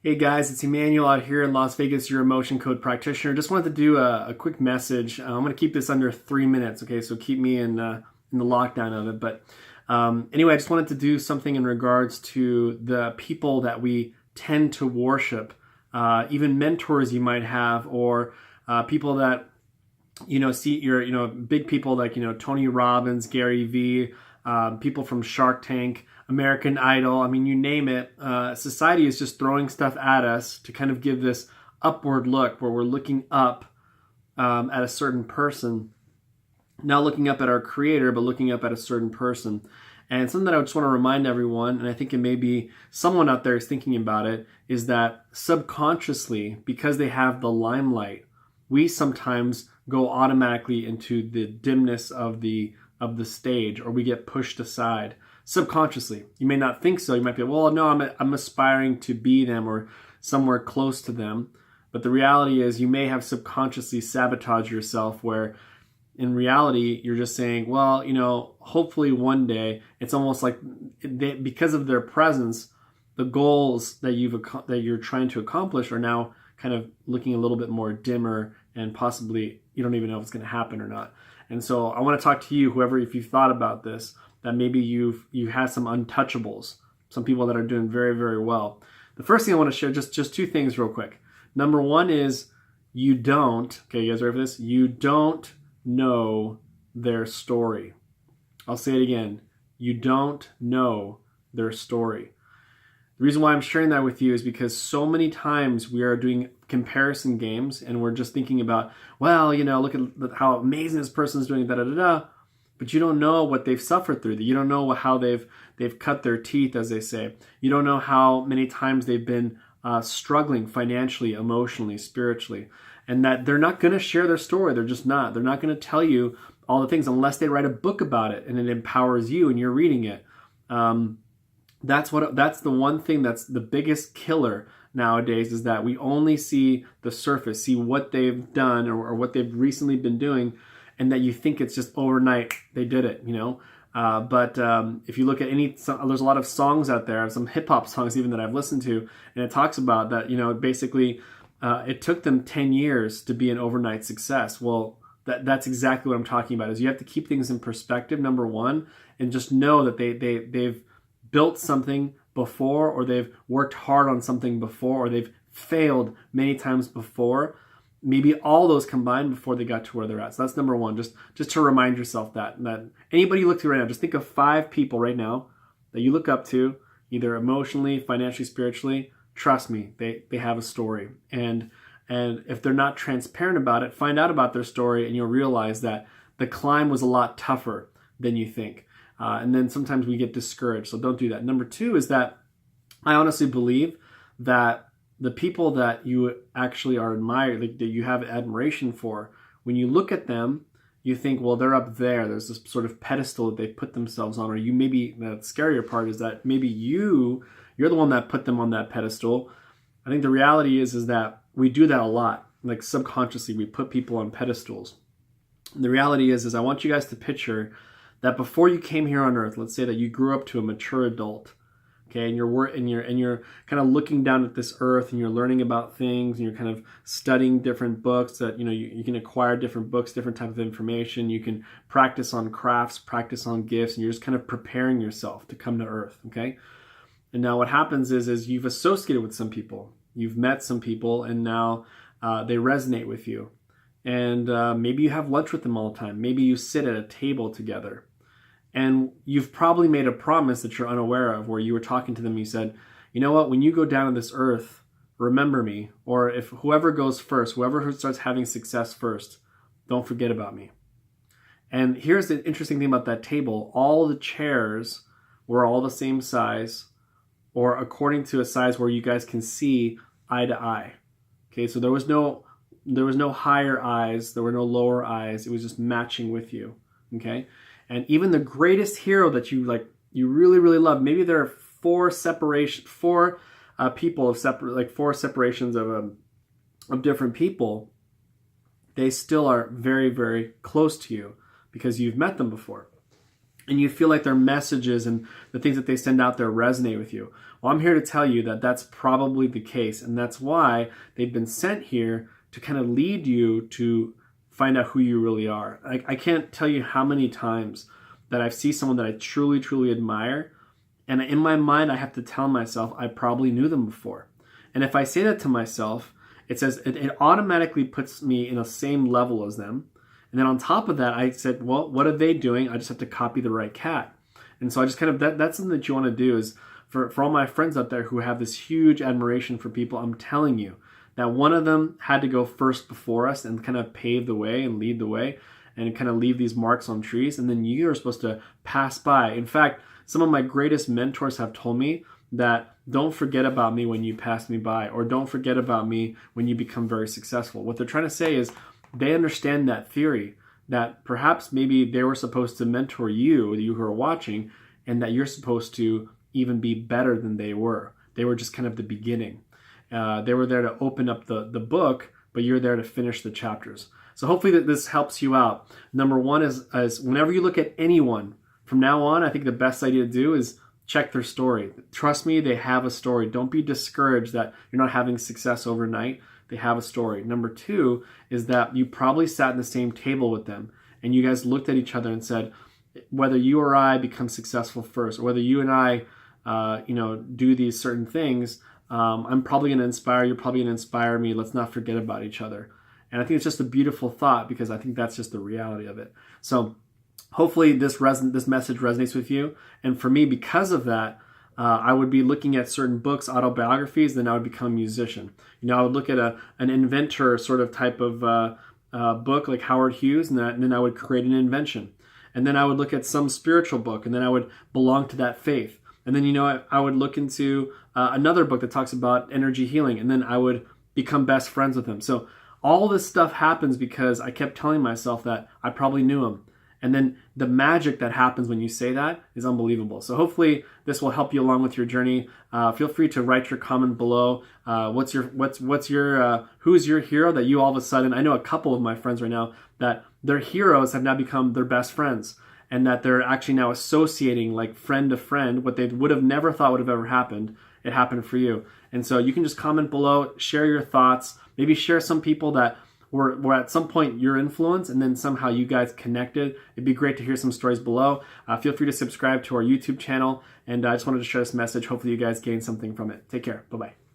Hey guys, it's Emmanuel out here in Las Vegas, your emotion code practitioner. Just wanted to do a quick message. I'm going to keep this under 3 minutes, okay? So keep me in the lockdown of it. But anyway, I just wanted to do something in regards to the people that we tend to worship, even mentors you might have, or people that see your big people like Tony Robbins, Gary Vee, people from Shark Tank, American Idol. I mean, you name it. Society is just throwing stuff at us to kind of give this upward look where we're looking up at a certain person, not looking up at our creator, but looking up at a certain person. And something that I just want to remind everyone, and I think it may be someone out there is thinking about it, is that subconsciously, because they have the limelight, we sometimes go automatically into the dimness of the stage, or we get pushed aside subconsciously. You may not think so. You might be, well, no, I'm aspiring to be them or somewhere close to them. But the reality is you may have subconsciously sabotaged yourself, where in reality you're just saying, well, hopefully one day. It's almost like because of their presence, the goals that you're trying to accomplish are now kind of looking a little bit more dimmer, and possibly you don't even know if it's going to happen or not. And so I want to talk to you, whoever, if you've thought about this, that maybe you had some untouchables, some people that are doing very, very well. The first thing I want to share, just two things real quick. Number one is you don't, okay, you guys ready for this? You don't know their story. I'll say it again. You don't know their story. The reason why I'm sharing that with you is because so many times we are doing comparison games and we're just thinking about, well, look at how amazing this person is doing, da-da-da-da. But you don't know what they've suffered through. You don't know how they've cut their teeth, as they say. You don't know how many times they've been struggling financially, emotionally, spiritually. And that they're not going to share their story. They're just not. They're not going to tell you all the things unless they write a book about it and it empowers you and you're reading it. That's the one thing that's the biggest killer nowadays, is that we only see the surface, see what they've done or what they've recently been doing, and that you think it's just overnight they did it, But if you look at there's a lot of songs out there, some hip hop songs even that I've listened to, and it talks about that, basically it took them 10 years to be an overnight success. Well, that's exactly what I'm talking about, is you have to keep things in perspective, number one, and just know that they've built something before, or they've worked hard on something before, or they've failed many times before. Maybe all those combined before they got to where they're at. So that's number one, just to remind yourself that anybody you look to right now, just think of 5 people right now that you look up to, either emotionally, financially, spiritually. Trust me, they have a story. And if they're not transparent about it, find out about their story, and you'll realize that the climb was a lot tougher than you think. And then sometimes we get discouraged, so don't do that. Number 2 is that I honestly believe that the people that you actually are admired, that you have admiration for, when you look at them, you think, well, they're up there. There's this sort of pedestal that they put themselves on, or you maybe, the scarier part is that maybe you're the one that put them on that pedestal. I think the reality is that we do that a lot. Like subconsciously, we put people on pedestals. And the reality is I want you guys to picture that before you came here on earth, let's say that you grew up to a mature adult, okay, and you're kind of looking down at this earth, and you're learning about things, and you're kind of studying different books that you can acquire different books, different type of information. You can practice on crafts, practice on gifts, and you're just kind of preparing yourself to come to earth, okay? And now what happens is you've associated with some people, you've met some people, and now they resonate with you, and maybe you have lunch with them all the time. Maybe you sit at a table together. And you've probably made a promise that you're unaware of, where you were talking to them and you said, you know what, when you go down to this earth, remember me. Or if whoever goes first, whoever starts having success first, don't forget about me. And here's the interesting thing about that table. All the chairs were all the same size, or according to a size where you guys can see eye to eye. Okay, so there was no higher eyes, there were no lower eyes. It was just matching with you. Okay? And even the greatest hero that you really, really love, maybe there are 4 people of separate, like 4 separations of different people. They still are very, very close to you because you've met them before. And you feel like their messages and the things that they send out there resonate with you. Well, I'm here to tell you that that's probably the case, and that's why they've been sent here to kind of lead you to find out who you really are. I can't tell you how many times that I see someone that I truly, truly admire, and in my mind, I have to tell myself I probably knew them before. And if I say that to myself, it automatically puts me in the same level as them. And then on top of that, I said, well, what are they doing? I just have to copy the right cat. And so I just kind of, that's something that you want to do is for all my friends out there who have this huge admiration for people, I'm telling you that one of them had to go first before us and kind of pave the way and lead the way and kind of leave these marks on trees. And then you are supposed to pass by. In fact, some of my greatest mentors have told me that don't forget about me when you pass me by, or don't forget about me when you become very successful. What they're trying to say is they understand that theory, that perhaps maybe they were supposed to mentor you who are watching, and that you're supposed to even be better than they were. They were just kind of the beginning. They were there to open up the book, but you're there to finish the chapters. So hopefully that this helps you out. Number one is whenever you look at anyone, from now on, I think the best idea to do is check their story. Trust me, they have a story. Don't be discouraged that you're not having success overnight. They have a story. Number two is that you probably sat in the same table with them and you guys looked at each other and said, whether you or I become successful first, or whether you and I, do these certain things, I'm probably going to inspire you. You're probably going to inspire me. Let's not forget about each other. And I think it's just a beautiful thought because I think that's just the reality of it. So hopefully this message resonates with you. And for me, because of that, I would be looking at certain books, autobiographies, then I would become a musician. I would look at an inventor sort of type of book like Howard Hughes, and then I would create an invention. And then I would look at some spiritual book, and then I would belong to that faith. And then, I would look into another book that talks about energy healing, and then I would become best friends with him. So all this stuff happens because I kept telling myself that I probably knew him. And then the magic that happens when you say that is unbelievable. So hopefully this will help you along with your journey. Feel free to write your comment below. Who's your hero that you all of a sudden, I know a couple of my friends right now that their heroes have now become their best friends, and that they're actually now associating like friend to friend, what they would have never thought would have ever happened. It happened for you. And so you can just comment below, share your thoughts, maybe share some people that were at some point your influence, and then somehow you guys connected. It'd be great to hear some stories below. Feel free to subscribe to our YouTube channel, and I just wanted to share this message. Hopefully you guys gained something from it. Take care. Bye-bye.